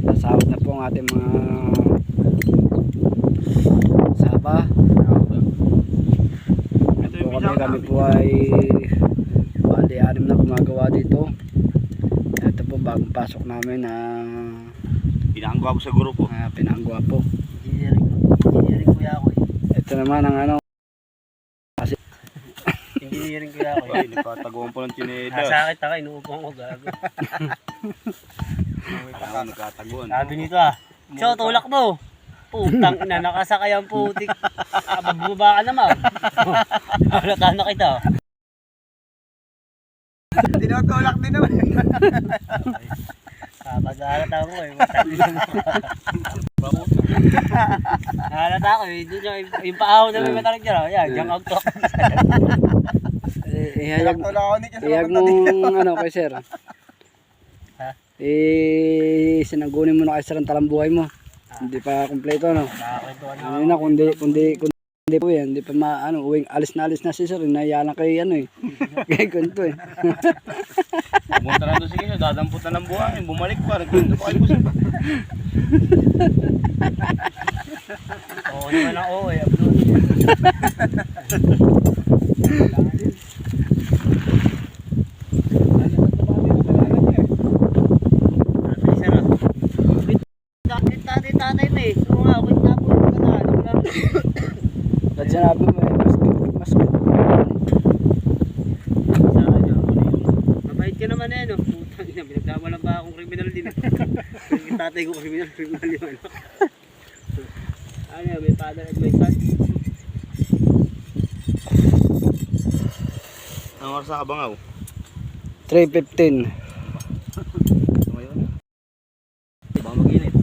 Nasahod na po ang ating mga saba. Ito po kami po ay bali 6 na gumagawa dito. Ito po bagong pasok namin na Pinanggawa po sa grupo. Pinanggawa po. Engineering kuya ako eh. Ito naman ang ano. Engineering kuya ako eh. Ay, nagkataguan po ng tineda. Nasakit ako, inuupang ko gago. Ako nagkataguan. Sabi nito ah, so tulak mo. Putang ina, nakasakay ang putik. Bumaba ka naman. Halata na kita. Tinutulak din naman. Pag-halata mo eh. Halata ko eh. Yung paaw na may matalag dyan. Yan, dyan out to. Ihayag mong ano kay sir. Ha? Sinanggunin mo na kay sir ang talambuhay mo. Hindi pa kumpleto no. Nakakwentuhan na Ano na kundi po yan, hindi pa uwing alis na si sir, nahiya lang kay ano eh. Kay kwento eh. Pumunta na doon sige, dadampot na ng buhangin. Bumalik pa, nagkwento pa kayo po siya. Oo naman ang oo eh. Upload. Tatay mo eh. Oo nga, wait na po yung kanal. At sinabi mo eh, basket. Mabait ka naman eh no. Putang ina, pinagdamalan ba akong criminal din. Yung tatay ko criminal yung ano. Ano, may father at may son. Ang oras na kabangaw? 3:15. Ngayon? Baka mag-init.